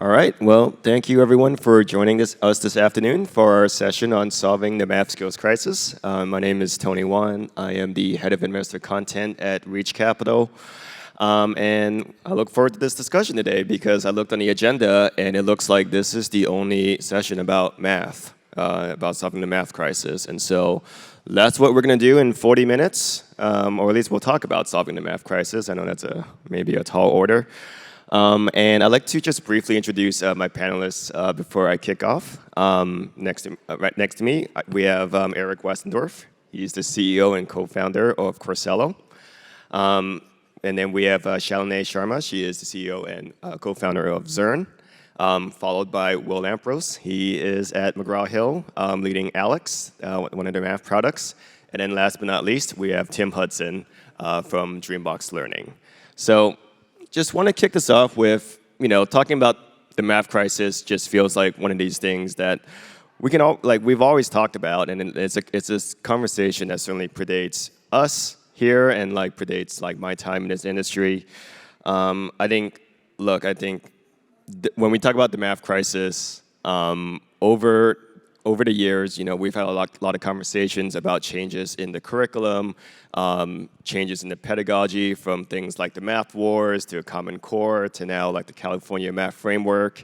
All right, well, thank you everyone for joining us this afternoon for our session on solving the math skills crisis. My name is Tony Wan. I am the head of investor content at Reach Capital. And I look forward to this discussion today because I looked on the agenda and it looks like this is the only session about math, about solving the math crisis. And so that's what we're going to do in 40 minutes, or at least we'll talk about solving the math crisis. I know that's maybe a tall order. And I'd like to just briefly introduce my panelists before I kick off. Right next to me, we have Eric Westendorf. He's the CEO and co-founder of Coursello. And then we have Shalinee Sharma. She is the CEO and co-founder of Zearn, followed by Will Lampros. He is at McGraw Hill, leading Alex, one of their math products. And then last but not least, we have Tim Hudson from DreamBox Learning. So just want to kick this off with, talking about the math crisis just feels like one of these things that we can all, we've always talked about, and it's this conversation that certainly predates us here and predates my time in this industry. I think when we talk about the math crisis, over the years, we've had a lot of conversations about changes in the curriculum, changes in the pedagogy from things like the Math Wars to a Common Core to now the California Math Framework.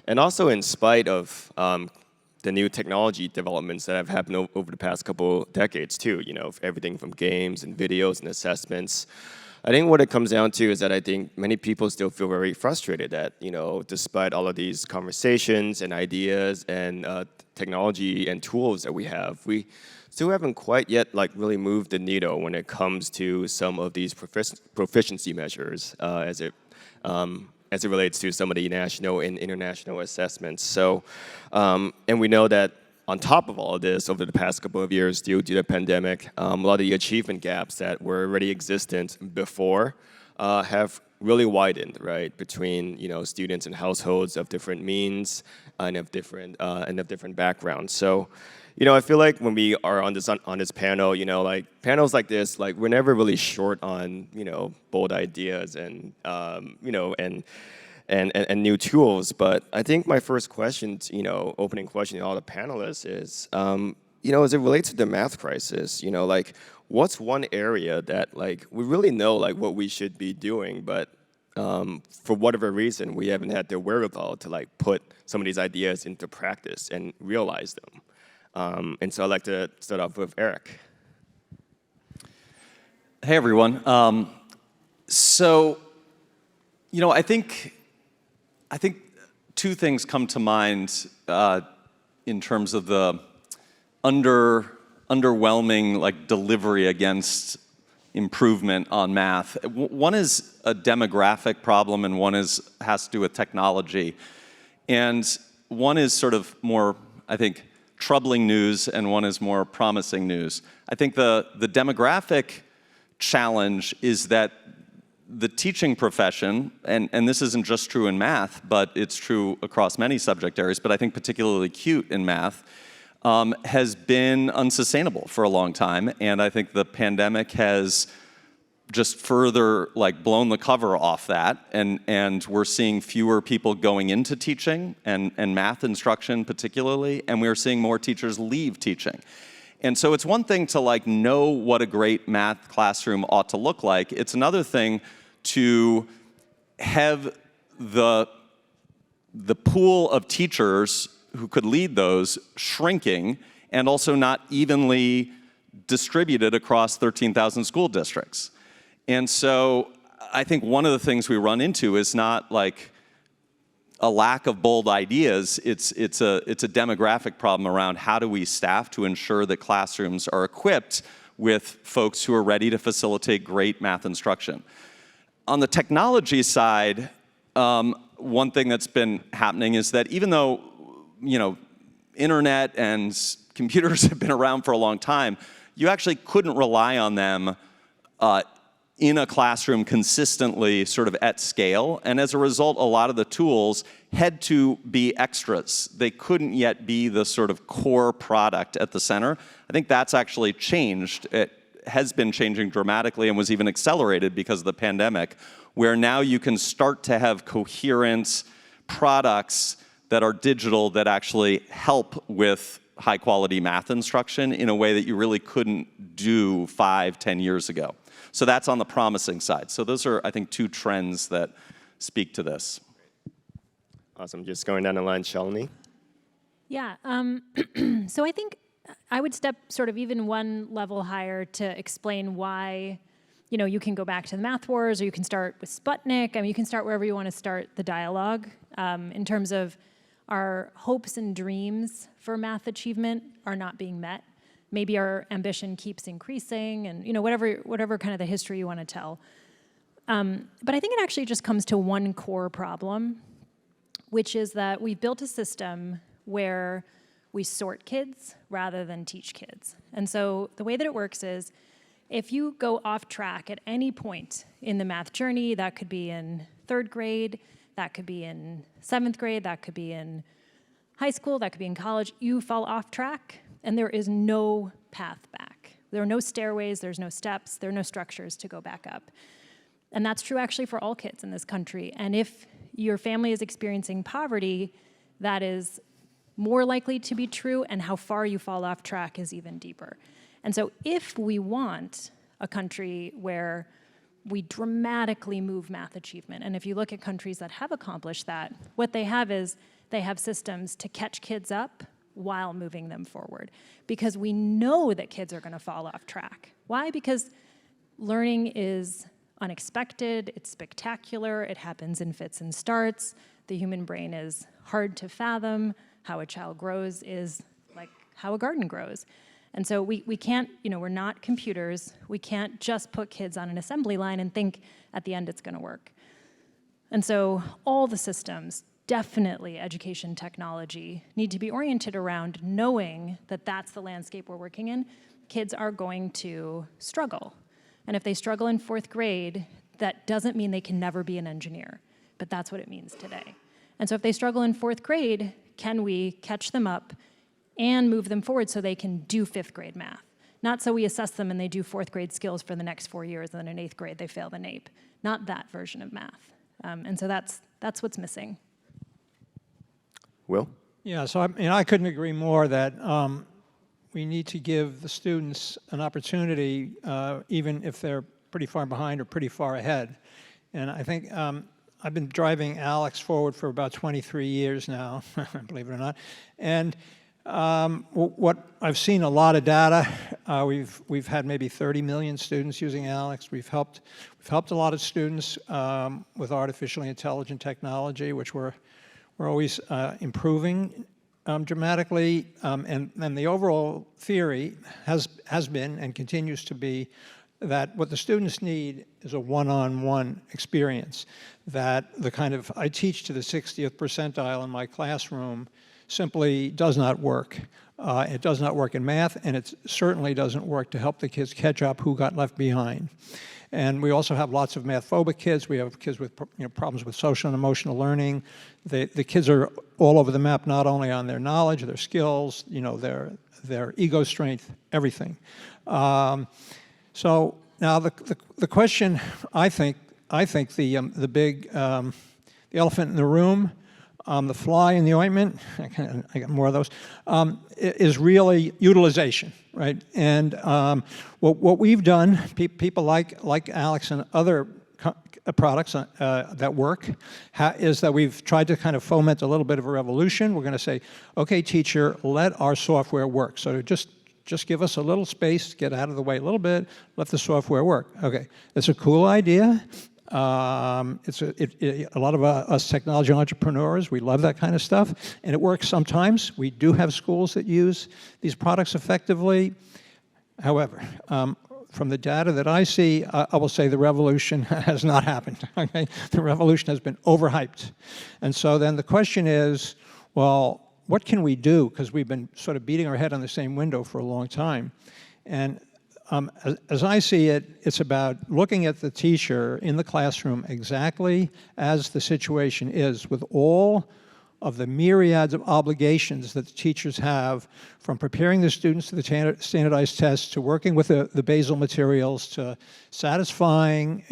And also in spite of the new technology developments that have happened over the past couple decades too, everything from games and videos and assessments. I think what it comes down to is that I think many people still feel very frustrated that, despite all of these conversations and ideas and technology and tools that we have, we still haven't quite yet really moved the needle when it comes to some of these proficiency measures as it relates to some of the national and international assessments. So, and we know that on top of all of this, over the past couple of years, due to the pandemic, a lot of the achievement gaps that were already existent before have really widened, right, between students and households of different means and of different backgrounds. So, I feel like when we are on this panel, panels like this, we're never really short on bold ideas and and new tools. But I think my first question, opening question to all the panelists is, as it relates to the math crisis, what's one area that we really know what we should be doing, but for whatever reason we haven't had the wherewithal to put some of these ideas into practice and realize them. And so I'd like to start off with Eric. Hey everyone. I think two things come to mind in terms of the underwhelming delivery against improvement on math. One is a demographic problem, and one has to do with technology. And one is sort of more, I think, troubling news, and one is more promising news. I think the demographic challenge is that the teaching profession, and this isn't just true in math, but it's true across many subject areas, but I think particularly acute in math, has been unsustainable for a long time. And I think the pandemic has just further blown the cover off that. And we're seeing fewer people going into teaching and math instruction particularly, and we're seeing more teachers leave teaching. And so it's one thing to know what a great math classroom ought to look like. It's another thing to have the pool of teachers who could lead those shrinking and also not evenly distributed across 13,000 school districts. And so I think one of the things we run into is not a lack of bold ideas. It's a demographic problem around how do we staff to ensure that classrooms are equipped with folks who are ready to facilitate great math instruction. On the technology side, one thing that's been happening is that even though internet and computers have been around for a long time, you actually couldn't rely on them in a classroom consistently, sort of at scale. And as a result, a lot of the tools had to be extras. They couldn't yet be the sort of core product at the center. I think that's actually changed. It has been changing dramatically and was even accelerated because of the pandemic, where now you can start to have coherent, products that are digital that actually help with high quality math instruction in a way that you really couldn't do 5, 10 years ago. So that's on the promising side. So those are, I think, 2 trends that speak to this. Awesome. Just going down the line, Shalinee. Yeah. So I think I would step sort of even one level higher to explain why, you can go back to the math wars, or you can start with Sputnik. I mean, you can start wherever you want to start the dialogue in terms of our hopes and dreams for math achievement are not being met. Maybe our ambition keeps increasing, and whatever kind of the history you want to tell. But I think it actually just comes to one core problem, which is that we've built a system where we sort kids rather than teach kids. And so the way that it works is, if you go off track at any point in the math journey, that could be in 3rd grade, that could be in 7th grade, that could be in high school, that could be in college, you fall off track, and there is no path back. There are no stairways, there's no steps, there are no structures to go back up. And that's true actually for all kids in this country. And if your family is experiencing poverty, that is more likely to be true, and how far you fall off track is even deeper. And so if we want a country where we dramatically move math achievement, and if you look at countries that have accomplished that, what they have is they have systems to catch kids up while moving them forward. Because we know that kids are gonna fall off track. Why? Because learning is unexpected, it's spectacular, it happens in fits and starts. The human brain is hard to fathom. How a child grows is like how a garden grows. And so we can't, we're not computers. We can't just put kids on an assembly line and think at the end it's gonna work. And so all the systems, definitely education technology, need to be oriented around knowing that that's the landscape we're working in. Kids are going to struggle. And if they struggle in 4th grade, that doesn't mean they can never be an engineer, but that's what it means today. And so if they struggle in 4th grade, can we catch them up and move them forward so they can do 5th grade math? Not so we assess them and they do 4th grade skills for the next 4 years, and then in 8th grade they fail the NAEP. Not that version of math. And so that's what's missing. Will? Yeah, so I couldn't agree more that we need to give the students an opportunity, even if they're pretty far behind or pretty far ahead. And I think I've been driving Alex forward for about 23 years now, believe it or not. And what I've seen a lot of data. We've had maybe 30 million students using Alex. We've helped a lot of students with artificially intelligent technology, which we're always improving dramatically. And the overall theory has been and continues to be that what the students need is a one-on-one experience. That the kind of, I teach to the 60th percentile in my classroom simply does not work. It does not work in math, and it certainly doesn't work to help the kids catch up who got left behind. And we also have lots of math-phobic kids. We have kids with problems with social and emotional learning. The kids are all over the map, not only on their knowledge, their skills, their ego strength, everything. So now the question, I think the big the elephant in the room, the fly in the ointment, I got more of those, is really utilization, right? And what we've done, people like Alex and other products that work, is that we've tried to kind of foment a little bit of a revolution. We're going to say, okay, teacher, let our software work. So just give us a little space, get out of the way a little bit, let the software work. Okay, it's a cool idea. A lot of us technology entrepreneurs, we love that kind of stuff, and it works sometimes. We do have schools that use these products effectively. However, from the data that I see, I will say the revolution has not happened. Okay? The revolution has been overhyped. And so then the question is, well, what can we do? Because we've been sort of beating our head on the same window for a long time. And as I see it, it's about looking at the teacher in the classroom exactly as the situation is, with all of the myriads of obligations that the teachers have, from preparing the students to the standardized tests, to working with the basal materials, to satisfying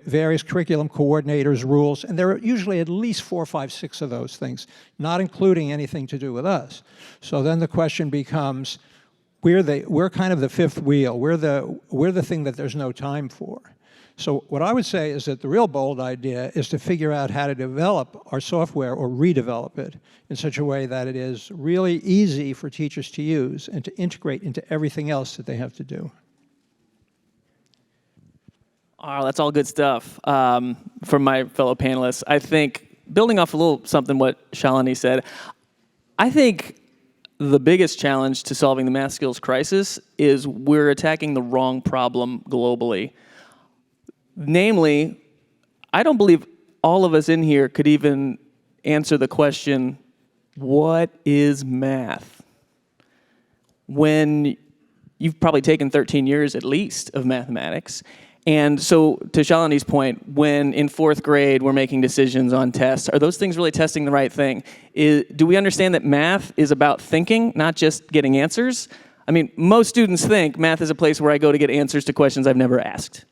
various curriculum coordinators' rules, and there are usually at least 4, 5, 6 of those things, not including anything to do with us. So then the question becomes, we're kind of the fifth wheel. We're the thing that there's no time for. So what I would say is that the real bold idea is to figure out how to develop our software or redevelop it in such a way that it is really easy for teachers to use and to integrate into everything else that they have to do. Oh, that's all good stuff from my fellow panelists. I think, building off a little something what Shalinee said, I think the biggest challenge to solving the math skills crisis is we're attacking the wrong problem globally. Namely, I don't believe all of us in here could even answer the question, what is math? When you've probably taken 13 years at least of mathematics. And so, to Shalinee's point, when in 4th grade we're making decisions on tests, are those things really testing the right thing? Do we understand that math is about thinking, not just getting answers? I mean, most students think math is a place where I go to get answers to questions I've never asked.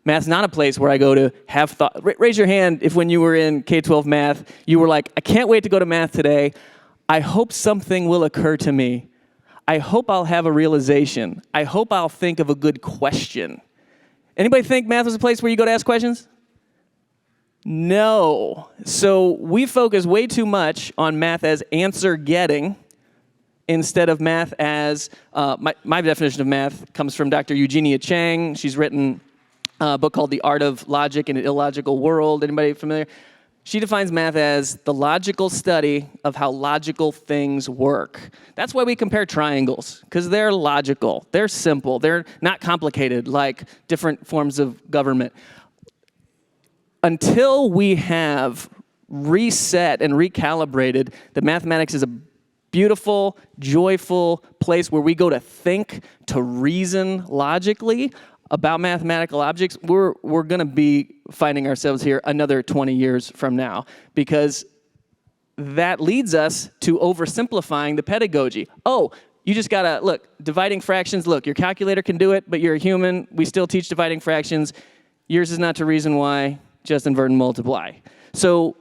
Math's not a place where I go to have thought. Raise your hand if when you were in K-12 math, you were like, I can't wait to go to math today. I hope something will occur to me. I hope I'll have a realization. I hope I'll think of a good question. Anybody think math is a place where you go to ask questions? No. So we focus way too much on math as answer getting instead of math as, my definition of math comes from Dr. Eugenia Chang. She's written a book called The Art of Logic in an Illogical World. Anybody familiar? She defines math as the logical study of how logical things work. That's why we compare triangles, because they're logical, they're simple, they're not complicated like different forms of government. Until we have reset and recalibrated that mathematics is a beautiful, joyful place where we go to think, to reason logically about mathematical objects, we're going to be finding ourselves here another 20 years from now, because that leads us to oversimplifying the pedagogy. Oh, you just got to, look, dividing fractions, look, your calculator can do it, but you're a human. We still teach dividing fractions. Yours is not to reason why, just invert and multiply. So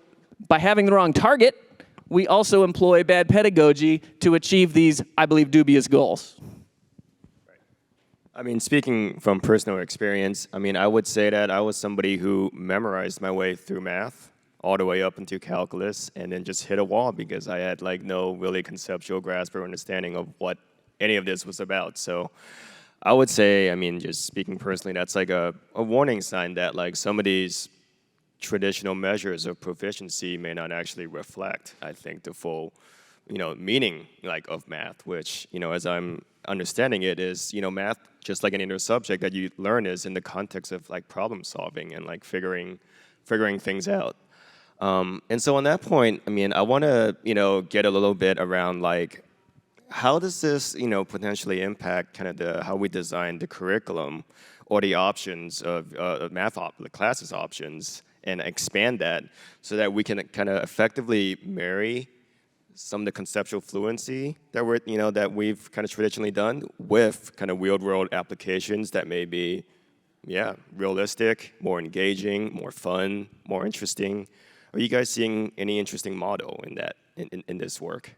by having the wrong target, we also employ bad pedagogy to achieve these, I believe, dubious goals. I mean, speaking from personal experience, I mean, I would say that I was somebody who memorized my way through math all the way up into calculus and then just hit a wall because I had like no really conceptual grasp or understanding of what any of this was about. So I would say, I mean, just speaking personally, that's like a warning sign that like some of these traditional measures of proficiency may not actually reflect, I think, the full, meaning like of math, which, as I'm understanding it is, math, just like any other subject that you learn, is in the context of like problem solving and like figuring things out. And so on that point, I mean, I want to, get a little bit around like, how does this, potentially impact kind of how we design the curriculum or the options of the classes options, and expand that so that we can kind of effectively marry some of the conceptual fluency that we've kind of traditionally done with kind of real-world applications that may be, realistic, more engaging, more fun, more interesting. Are you guys seeing any interesting model in that in this work?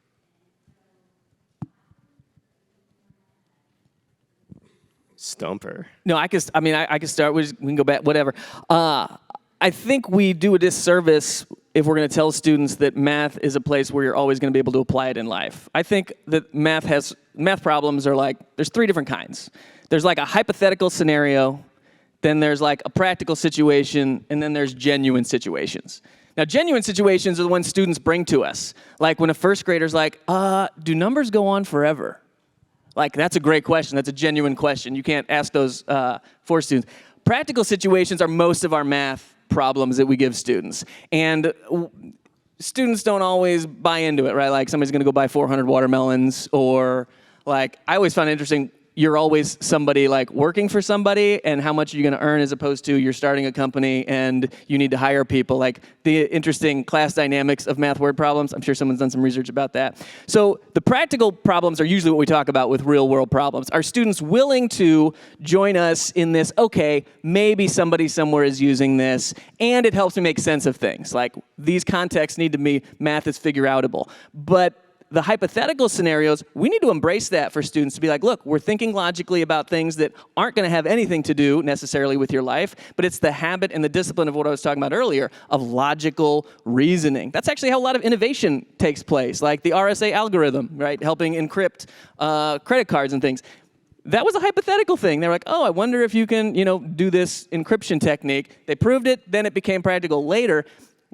Stumper. No, I could start. We can go back. Whatever. I think we do a disservice if we're going to tell students that math is a place where you're always going to be able to apply it in life. I think that math problems are like, there's 3 different kinds. There's like a hypothetical scenario, then there's like a practical situation, and then there's genuine situations. Now, genuine situations are the ones students bring to us. Like when a first grader's like, do numbers go on forever? Like, that's a great question. That's a genuine question. You can't ask those for students. Practical situations are most of our math problems that we give students. And students don't always buy into it, right? Like somebody's going to go buy 400 watermelons, or like, I always found it interesting, you're always somebody like working for somebody and how much you're going to earn as opposed to you're starting a company and you need to hire people. Like the interesting class dynamics of math word problems. I'm sure someone's done some research about that. So the practical problems are usually what we talk about with real world problems. Are students willing to join us in this, okay, maybe somebody somewhere is using this and it helps me make sense of things. Like these contexts need to be math is figure outable. But the hypothetical scenarios, we need to embrace that for students to be like, look, we're thinking logically about things that aren't going to have anything to do necessarily with your life, but it's the habit and the discipline of what I was talking about earlier of logical reasoning. That's actually how a lot of innovation takes place, like the RSA algorithm, right, helping encrypt credit cards and things. That was a hypothetical thing. They were like, oh, I wonder if you can, do this encryption technique. They proved it, then it became practical later.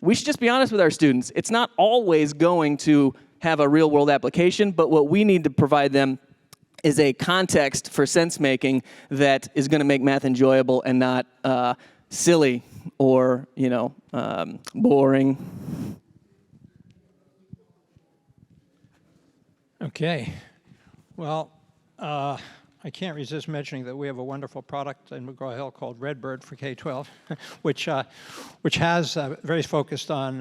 We should just be honest with our students. It's not always going to have a real-world application, but what we need to provide them is a context for sense-making that is going to make math enjoyable and not silly or, boring. Okay. Well, I can't resist mentioning that we have a wonderful product in McGraw-Hill called Redbird for K-12, which has very focused on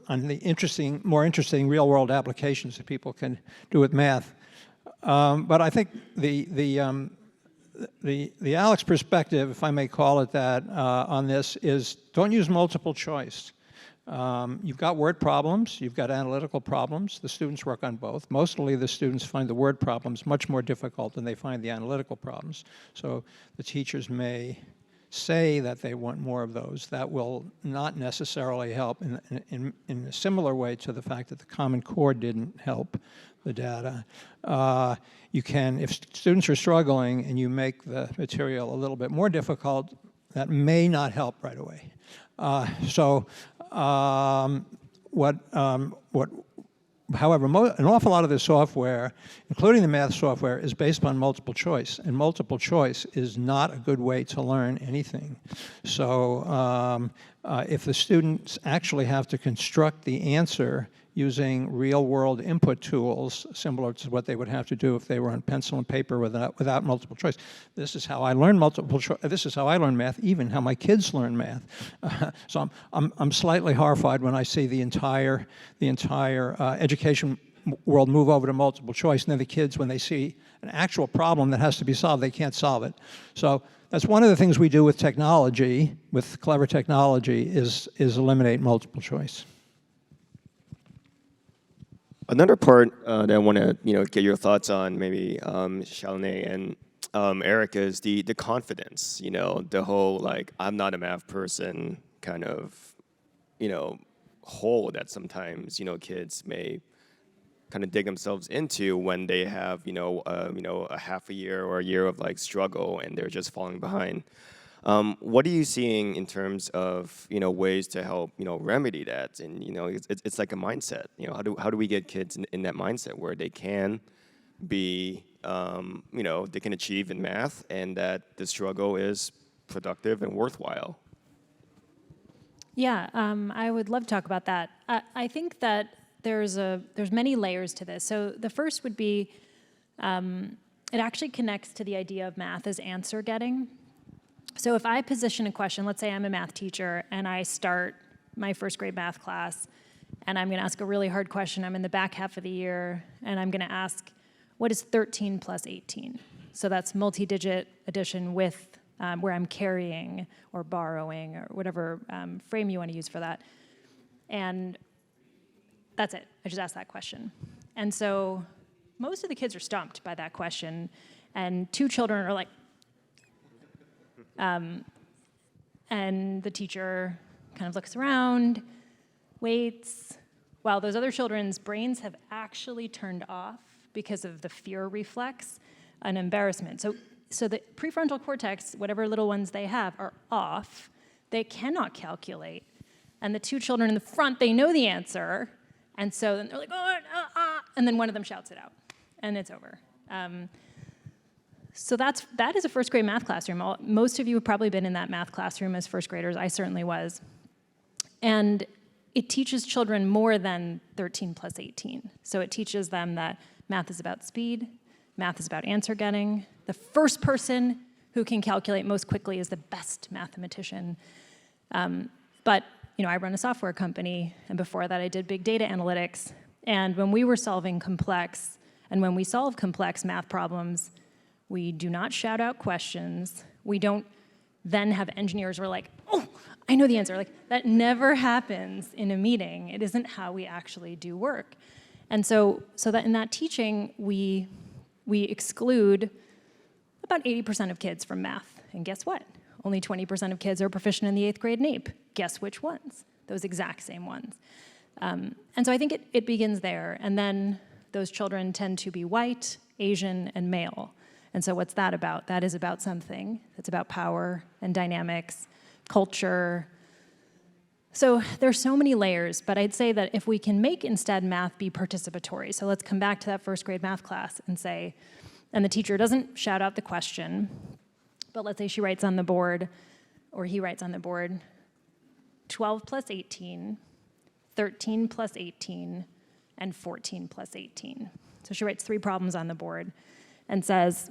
the more interesting real-world applications that people can do with math. But I think the Alex perspective, if I may call it that, on this is don't use multiple choice. You've got word problems, you've got analytical problems. The students work on both. Mostly the students find the word problems much more difficult than they find the analytical problems. So the teachers may say that they want more of those. That will not necessarily help in a similar way to the fact that the Common Core didn't help the data. You can, if students are struggling and you make the material a little bit more difficult, that may not help right away. However, an awful lot of the software, including the math software, is based upon multiple choice, and multiple choice is not a good way to learn anything. So if the students actually have to construct the answer using real-world input tools, similar to what they would have to do if they were on pencil and paper without multiple choice. This is how I learn This is how I learn math, even how my kids learn math. So I'm slightly horrified when I see the entire education world move over to multiple choice, and then the kids, when they see an actual problem that has to be solved, they can't solve it. So that's one of the things we do with technology, with clever technology, is eliminate multiple choice. Another part that I want to get your thoughts on, maybe Shalinee and Eric, is the confidence. The whole like I'm not a math person kind of hole that sometimes kids may kind of dig themselves into when they have a half a year or a year of like struggle and they're just falling behind. What are you seeing in terms of ways to help remedy that? And it's like a mindset. How do we get kids in that mindset where they can be they can achieve in math and that the struggle is productive and worthwhile? Yeah, I would love to talk about that. I think that there's many layers to this. So the first would be it actually connects to the idea of math as answer getting. So if I position a question, let's say I'm a math teacher and I start my first grade math class and I'm going to ask a really hard question. I'm in the back half of the year and I'm going to ask, what is 13 plus 18? So that's multi-digit addition with where I'm carrying or borrowing or whatever frame you want to use for that. And that's it. I just asked that question. And so most of the kids are stumped by that question, and two children are like, and the teacher kind of looks around, waits, while those other children's brains have actually turned off because of the fear reflex and embarrassment. So the prefrontal cortex, whatever little ones they have, are off. They cannot calculate. And the two children in the front, they know the answer. And so then they're like, and then one of them shouts it out. And it's over. So that is a first grade math classroom. Most of you have probably been in that math classroom as first graders. I certainly was. And it teaches children more than 13 plus 18. So it teaches them that math is about speed, Math is about answer getting. The first person who can calculate most quickly is the best mathematician. But I run a software company, and before that I did big data analytics. And when we were solving complex, and when we solve complex math problems, we do not shout out questions. We don't then have engineers who are like, oh, I know the answer. Like, that never happens in a meeting. It isn't how we actually do work. And so that in that teaching, we exclude about 80% of kids from math. And guess what? Only 20% of kids are proficient in the 8th grade NAEP. Guess which ones? Those exact same ones. And so I think it begins there. And then those children tend to be white, Asian, and male. And so what's that about? That is about something. It's about power and dynamics, culture. So there's so many layers, but I'd say that if we can make instead math be participatory, so let's come back to that first grade math class and say, and the teacher doesn't shout out the question, but let's say she writes on the board, or he writes on the board, 12 plus 18, 13 plus 18, and 14 plus 18. So she writes 3 problems on the board and says,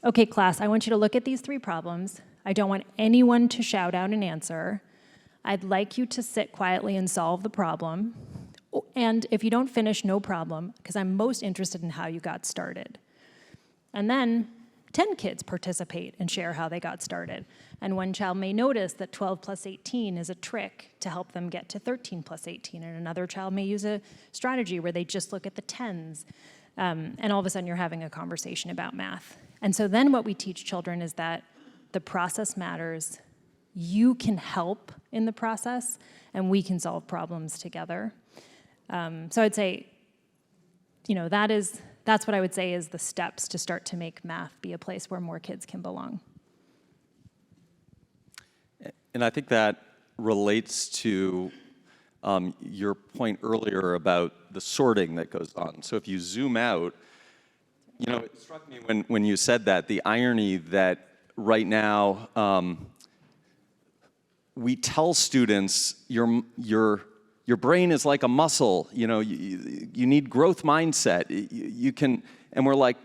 okay, class, I want you to look at these 3 problems. I don't want anyone to shout out an answer. I'd like you to sit quietly and solve the problem. And if you don't finish, no problem, because I'm most interested in how you got started. And then 10 kids participate and share how they got started. And one child may notice that 12 plus 18 is a trick to help them get to 13 plus 18, and another child may use a strategy where they just look at the tens. And all of a sudden you're having a conversation about math. And so then what we teach children is that the process matters. You can help in the process, and we can solve problems together. So I'd say, that's what I would say is the steps to start to make math be a place where more kids can belong. And I think that relates to your point earlier about the sorting that goes on. So if you zoom out, it struck me when you said that, the irony that right now we tell students your brain is like a muscle. You need growth mindset. You can, and we're like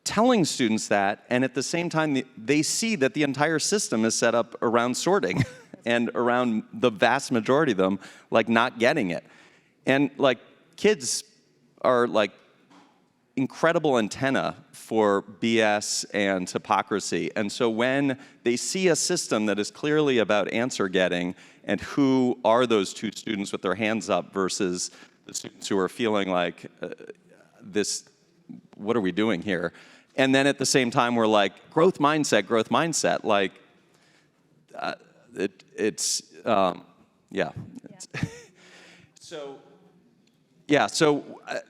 telling students that, and at the same time they see that the entire system is set up around sorting and around the vast majority of them like not getting it. And like kids are like incredible antenna for BS and hypocrisy. And so when they see a system that is clearly about answer getting and who are those 2 students with their hands up versus the students who are feeling like what are we doing here? And then at the same time, we're like, growth mindset, like So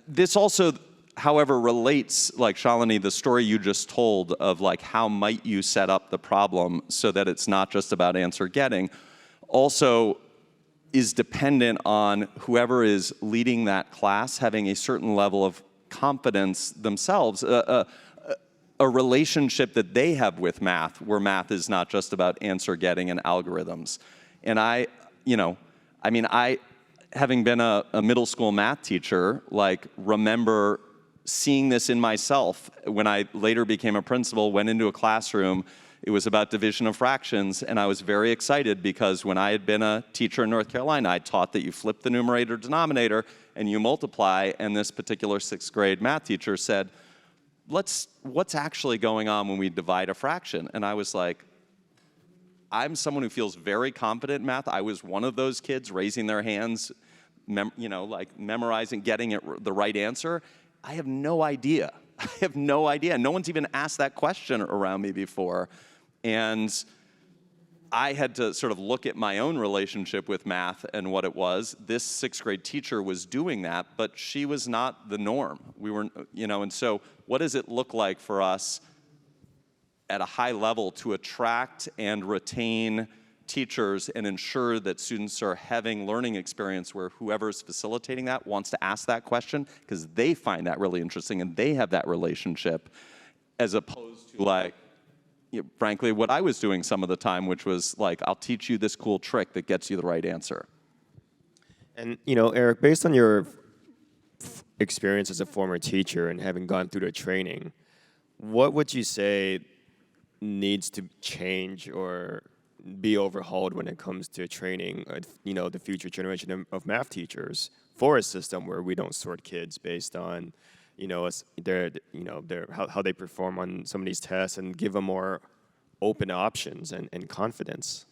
this also, however, relates, like Shalinee, the story you just told of like how might you set up the problem so that it's not just about answer getting, also is dependent on whoever is leading that class having a certain level of confidence themselves, a relationship that they have with math, where math is not just about answer getting and algorithms. And I, having been a middle school math teacher, like remember seeing this in myself when I later became a principal, went into a classroom. It was about division of fractions, and I was very excited because when I had been a teacher in North Carolina, I taught that you flip the numerator denominator and you multiply, and this particular 6th grade math teacher said, what's actually going on when we divide a fraction? And I was like, I'm someone who feels very confident in math. I was one of those kids raising their hands, like memorizing, getting it the right answer. I have no idea. I have no idea. No one's even asked that question around me before. And I had to sort of look at my own relationship with math and what it was. This 6th grade teacher was doing that, but she was not the norm. We were, and so what does it look like for us at a high level to attract and retain teachers and ensure that students are having learning experience where whoever's facilitating that wants to ask that question because they find that really interesting and they have that relationship, as opposed to like, frankly, what I was doing some of the time, which was like, I'll teach you this cool trick that gets you the right answer. And Eric, based on your experience as a former teacher and having gone through the training, what would you say needs to change or be overhauled when it comes to training, the future generation of math teachers for a system where we don't sort kids based on, how they perform on some of these tests and give them more open options and confidence?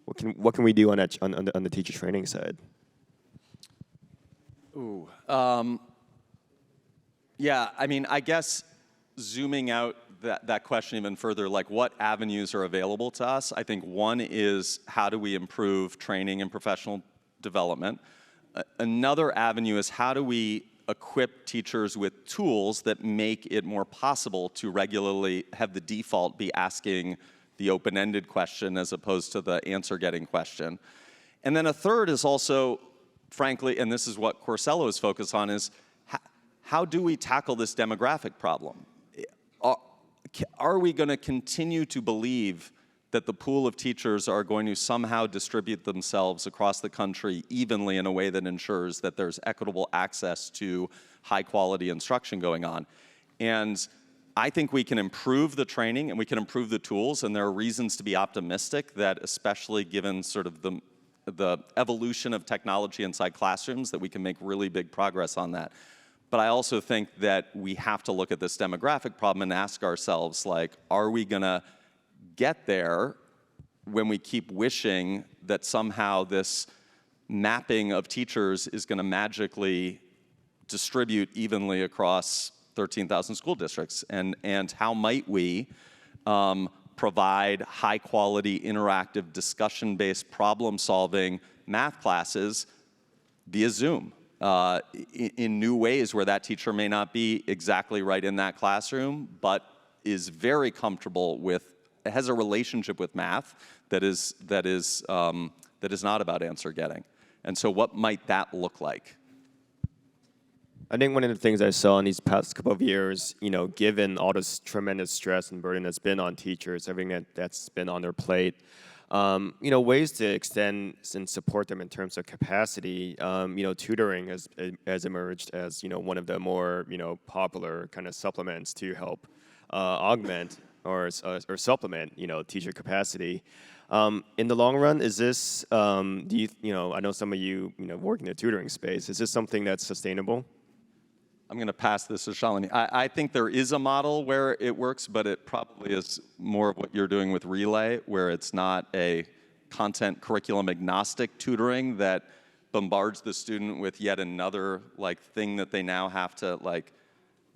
What can we do on the teacher training side? Ooh, yeah. I mean, I guess zooming out that question even further, like what avenues are available to us? I think one is how do we improve training and professional development? Another avenue is how do we equip teachers with tools that make it more possible to regularly have the default be asking the open-ended question as opposed to the answer-getting question. And then a third is also, frankly, and this is what Coursello is focused on, is how do we tackle this demographic problem? Are we going to continue to believe that the pool of teachers are going to somehow distribute themselves across the country evenly in a way that ensures that there's equitable access to high-quality instruction going on? And I think we can improve the training and we can improve the tools, and there are reasons to be optimistic that, especially given sort of the evolution of technology inside classrooms, that we can make really big progress on that. But I also think that we have to look at this demographic problem and ask ourselves, like, are we going to get there when we keep wishing that somehow this mapping of teachers is going to magically distribute evenly across 13,000 school districts? And how might we provide high-quality, interactive, discussion-based, problem-solving math classes via Zoom? In new ways where that teacher may not be exactly right in that classroom, but is very comfortable with, has a relationship with math that is not about answer getting. And so what might that look like? I think one of the things I saw in these past couple of years, given all this tremendous stress and burden that's been on teachers, everything that's been on their plate, ways to extend and support them in terms of capacity. Tutoring has emerged as one of the more popular kind of supplements to help augment or supplement teacher capacity. In the long run, is this do you I know some of you work in the tutoring space. Is this something that's sustainable? I'm going to pass this to Shalinee. I think there is a model where it works, but it probably is more of what you're doing with Relay, where it's not a content curriculum agnostic tutoring that bombards the student with yet another thing that they now have to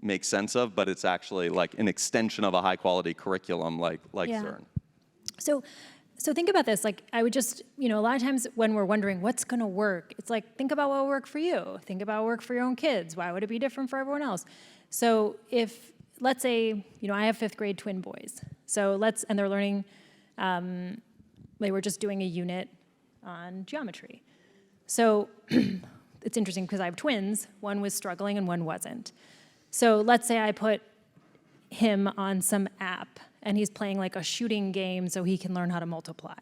make sense of, but it's actually like an extension of a high quality curriculum like Yeah. Zearn. So think about this, I would just, a lot of times when we're wondering what's going to work, it's think about what will work for you. Think about what will work for your own kids. Why would it be different for everyone else? So if, let's say, I have 5th grade twin boys. So and they're learning, they were just doing a unit on geometry. So it's interesting because I have twins. One was struggling and one wasn't. So let's say I put him on some app and he's playing a shooting game so he can learn how to multiply.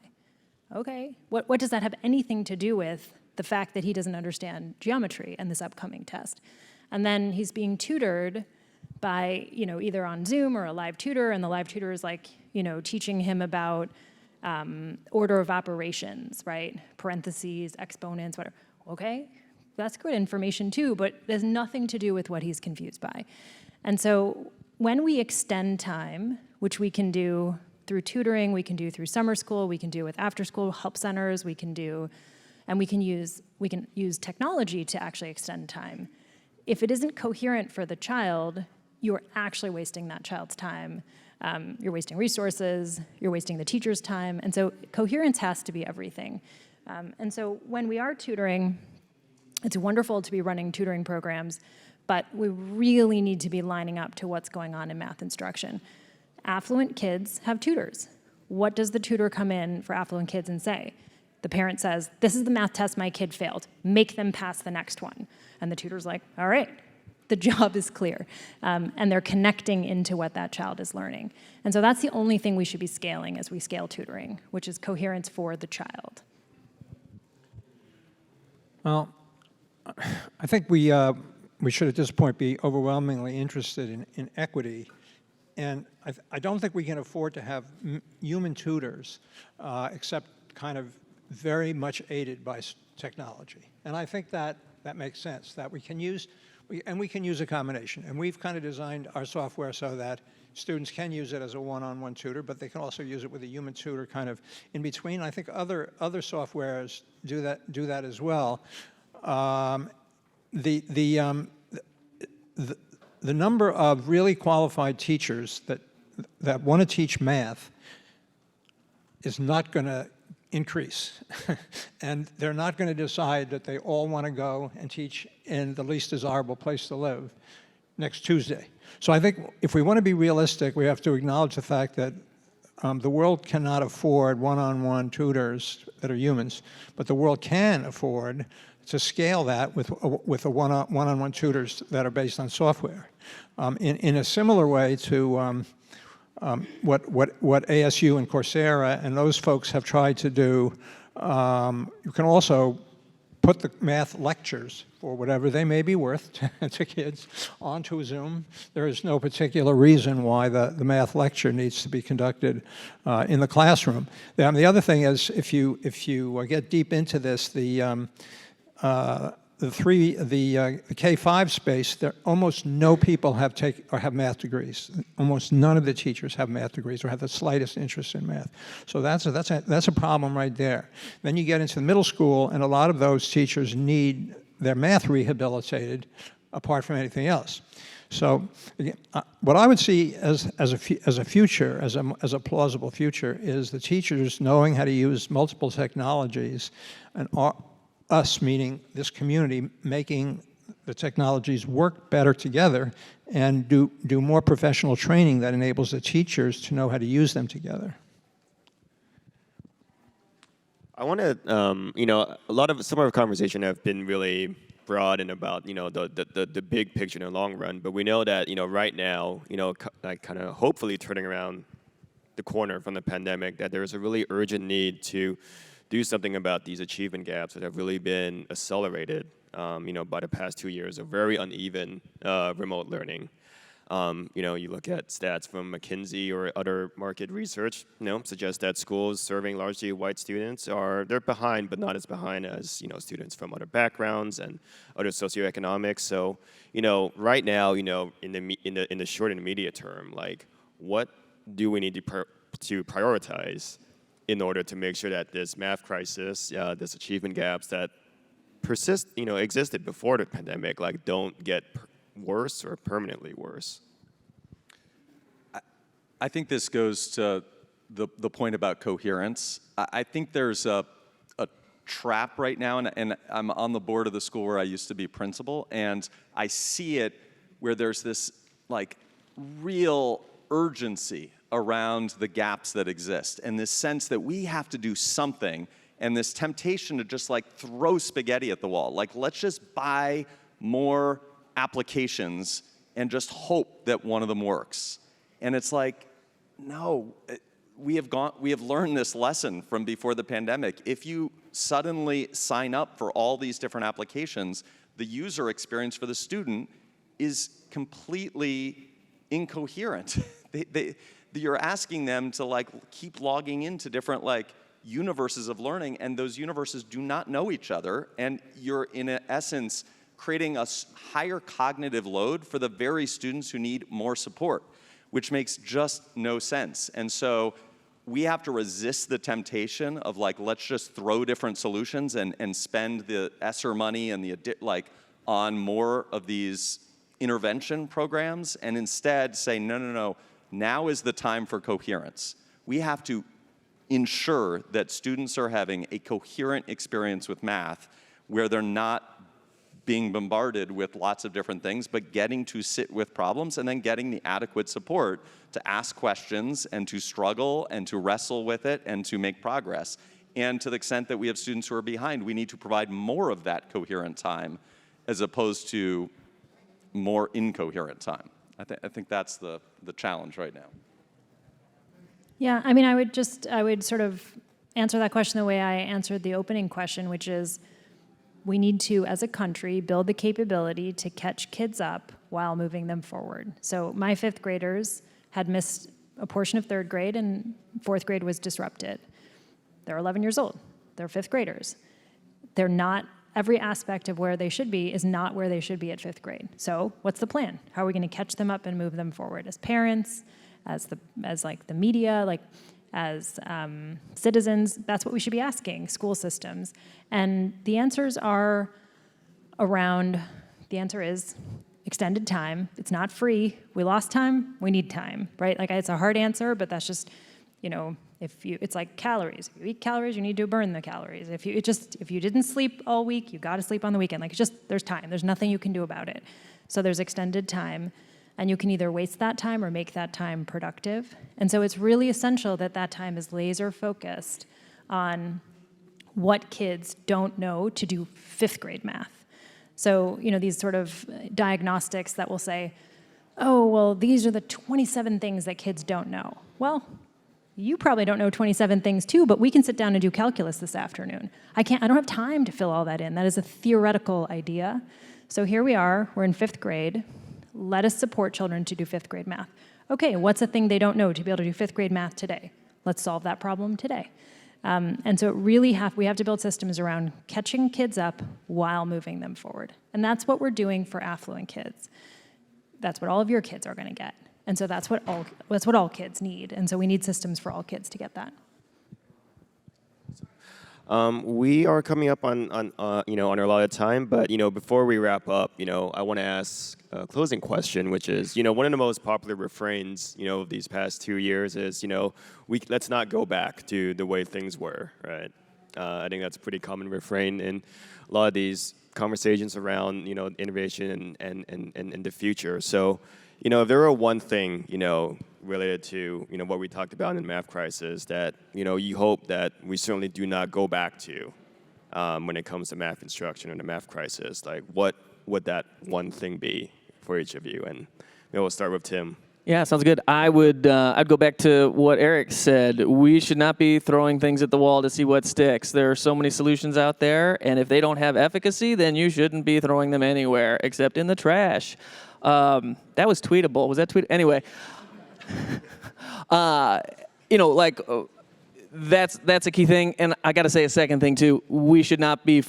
Okay, what does that have anything to do with the fact that he doesn't understand geometry and this upcoming test? And then he's being tutored by, either on Zoom or a live tutor, and the live tutor is teaching him about order of operations, right? Parentheses, exponents, whatever. Okay, that's good information too, but there's nothing to do with what he's confused by. And so when we extend time, which we can do through tutoring, we can do through summer school, we can do with after-school help centers, we can use technology to actually extend time. If it isn't coherent for the child, you're actually wasting that child's time. You're wasting resources, you're wasting the teacher's time, and so coherence has to be everything. And so when we are tutoring, it's wonderful to be running tutoring programs, but we really need to be lining up to what's going on in math instruction. Affluent kids have tutors. What does the tutor come in for affluent kids and say? The parent says, this is the math test my kid failed. Make them pass the next one. And the tutor's like, all right, the job is clear. And they're connecting into what that child is learning. And so that's the only thing we should be scaling as we scale tutoring, which is coherence for the child. Well, I think we should at this point be overwhelmingly interested in equity and I don't think we can afford to have human tutors, except kind of very much aided by technology. And I think that makes sense, that we can use a combination. And we've kind of designed our software so that students can use it as a one-on-one tutor, but they can also use it with a human tutor kind of in between. I think other softwares do that as well. The number of really qualified teachers that want to teach math is not going to increase. And they're not going to decide that they all want to go and teach in the least desirable place to live next Tuesday. So I think if we want to be realistic, we have to acknowledge the fact that the world cannot afford one-on-one tutors that are humans, but the world can afford to scale that with one-on-one tutors that are based on software. In a similar way to what ASU and Coursera and those folks have tried to do, you can also put the math lectures, for whatever they may be worth to kids, onto Zoom. There is no particular reason why the math lecture needs to be conducted in the classroom. The other thing is, if you get deep into this, the K-5 space, there almost no people have math degrees. Almost none of the teachers have math degrees or have the slightest interest in math. So that's a problem right there. Then you get into the middle school, and a lot of those teachers need their math rehabilitated, apart from anything else. So what I would see as a future, as a plausible future, is the teachers knowing how to use multiple technologies, and us, meaning this community, making the technologies work better together and do more professional training that enables the teachers to know how to use them together. I want to, some of our conversation have been really broad and about, the big picture in the long run, but we know that, right now, like kind of hopefully turning around the corner from the pandemic, that there's a really urgent need to do something about these achievement gaps that have really been accelerated, by the past 2 years of very uneven remote learning. You look at stats from McKinsey or other market research, suggest that schools serving largely white students they're behind, but not as behind as students from other backgrounds and other socioeconomics. So, right now, in the short and immediate term, like, what do we need to prioritize in order to make sure that this math crisis, this achievement gaps that existed before the pandemic, like, don't get worse or permanently worse? I think this goes to the point about coherence. I think there's a trap right now, and I'm on the board of the school where I used to be principal, and I see it where there's this like real urgency around the gaps that exist, and this sense that we have to do something, and this temptation to just like throw spaghetti at the wall. Like, let's just buy more applications and just hope that one of them works. And it's like, no, we have learned this lesson from before the pandemic. If you suddenly sign up for all these different applications, the user experience for the student is completely incoherent. You're asking them to like keep logging into different like universes of learning, and those universes do not know each other, and you're in essence creating a higher cognitive load for the very students who need more support, which makes just no sense. And so we have to resist the temptation of like, let's just throw different solutions and spend the ESSER money and on more of these intervention programs, and instead say, no, now is the time for coherence. We have to ensure that students are having a coherent experience with math where they're not being bombarded with lots of different things, but getting to sit with problems and then getting the adequate support to ask questions and to struggle and to wrestle with it and to make progress. And to the extent that we have students who are behind, we need to provide more of that coherent time as opposed to more incoherent time. I think that's the challenge right now. Yeah, I mean, I would sort of answer that question the way I answered the opening question, which is, we need to, as a country, build the capability to catch kids up while moving them forward. So my fifth graders had missed a portion of 3rd grade and 4th grade was disrupted. They're 11 years old. They're 5th graders. They're not, every aspect of where they should be is not where they should be at 5th grade. So what's the plan? How are we going to catch them up and move them forward as parents, as like the media, like as citizens? That's what we should be asking school systems. And the answers are around, the answer is extended time. It's not free. We lost time. We need time, right? Like it's a hard answer, but that's just, you know, it's like calories. If you eat calories, you need to burn the calories. If you didn't sleep all week, you got to sleep on the weekend. Like it's just, there's time. There's nothing you can do about it. So there's extended time, and you can either waste that time or make that time productive. And so it's really essential that that time is laser focused on what kids don't know to do 5th grade math. So, you know, these sort of diagnostics that will say, oh, well, these are the 27 things that kids don't know. Well, you probably don't know 27 things too, but we can sit down and do calculus this afternoon. I don't have time to fill all that in. That is a theoretical idea. So here we are, we're in 5th grade. Let us support children to do 5th grade math. Okay, what's a thing they don't know to be able to do 5th grade math today? Let's solve that problem today. And so we have to build systems around catching kids up while moving them forward. And that's what we're doing for affluent kids. That's what all of your kids are going to get. And so that's what all kids need. And so we need systems for all kids to get that. We are coming up on our allotted time, but before we wrap up, I want to ask a closing question, which is, one of the most popular refrains, of these past 2 years is, let's not go back to the way things were, right? I think that's a pretty common refrain in a lot of these conversations around, innovation and the future. So, if there were one thing, related to, what we talked about in the math crisis that, you hope that we certainly do not go back to when it comes to math instruction and the math crisis, like what would that one thing be for each of you? And maybe we'll start with Tim. Yeah, sounds good. I'd go back to what Eric said. We should not be throwing things at the wall to see what sticks. There are so many solutions out there, and if they don't have efficacy, then you shouldn't be throwing them anywhere except in the trash. That was tweetable. Was that tweet? Anyway, that's a key thing. And I got to say a second thing too. We should not be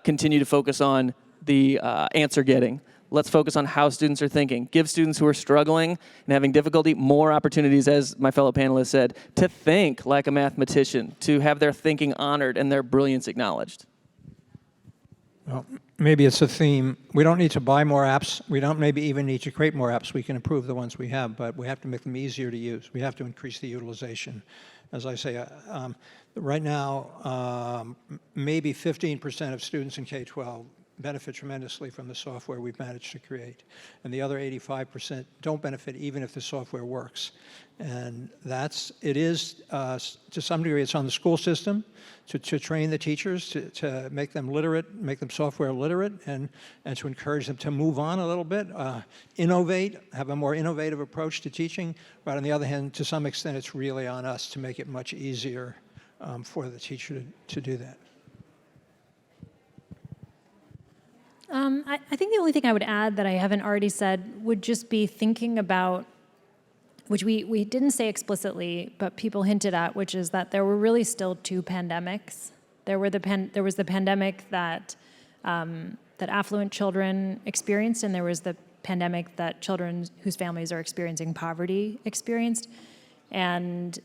continue to focus on the answer getting. Let's focus on how students are thinking. Give students who are struggling and having difficulty more opportunities, as my fellow panelists said, to think like a mathematician, to have their thinking honored and their brilliance acknowledged. Well, maybe it's a theme. We don't need to buy more apps. We don't maybe even need to create more apps. We can improve the ones we have, but we have to make them easier to use. We have to increase the utilization. As I say, right now, maybe 15% of students in K-12 benefit tremendously from the software we've managed to create. And the other 85% don't benefit even if the software works. And it is, to some degree, it's on the school system to train the teachers, to make them literate, make them software literate, and to encourage them to move on a little bit, innovate, have a more innovative approach to teaching. But on the other hand, to some extent, it's really on us to make it much easier for the teacher to do that. I think the only thing I would add that I haven't already said would just be thinking about, which we didn't say explicitly, but people hinted at, which is that there were really still two pandemics. There was the pandemic that affluent children experienced, and there was the pandemic that children whose families are experiencing poverty experienced. And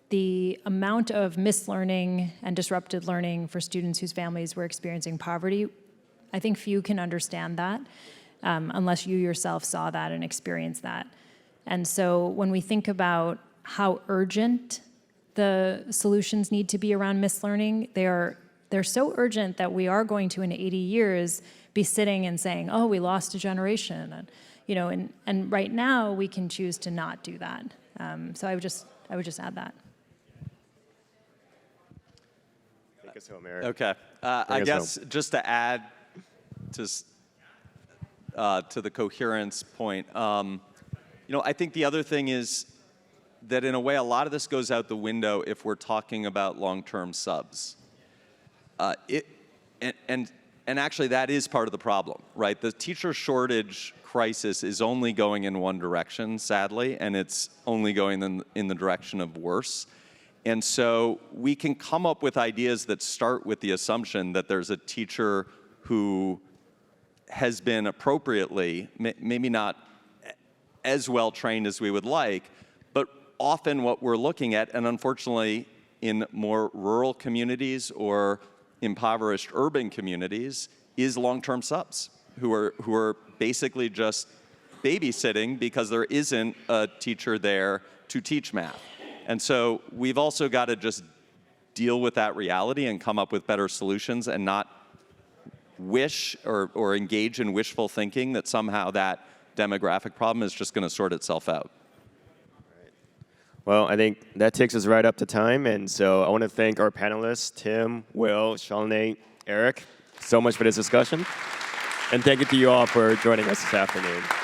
the amount of mislearning and disrupted learning for students whose families were experiencing poverty, I think few can understand that unless you yourself saw that and experienced that. And so when we think about how urgent the solutions need to be around mislearning, they're so urgent that we are going to, in 80 years, be sitting and saying, oh, we lost a generation. And right now, we can choose to not do that. So I would just add that. Take us home, Eric. Okay. I guess just to add to the coherence point, I think the other thing is that in a way, a lot of this goes out the window if we're talking about long-term subs. And and actually that is part of the problem, right? The teacher shortage crisis is only going in one direction, sadly, and it's only going in the direction of worse. And so we can come up with ideas that start with the assumption that there's a teacher who has been appropriately, maybe not as well trained as we would like, but often what we're looking at, and unfortunately in more rural communities or impoverished urban communities, is long-term subs who are basically just babysitting because there isn't a teacher there to teach math. And so we've also got to just deal with that reality and come up with better solutions and not wish or engage in wishful thinking that somehow that demographic problem is just going to sort itself out. Well, I think that takes us right up to time, and so I want to thank our panelists, Tim, Will, Shalinee, Eric, so much for this discussion. And thank you to you all for joining us this afternoon.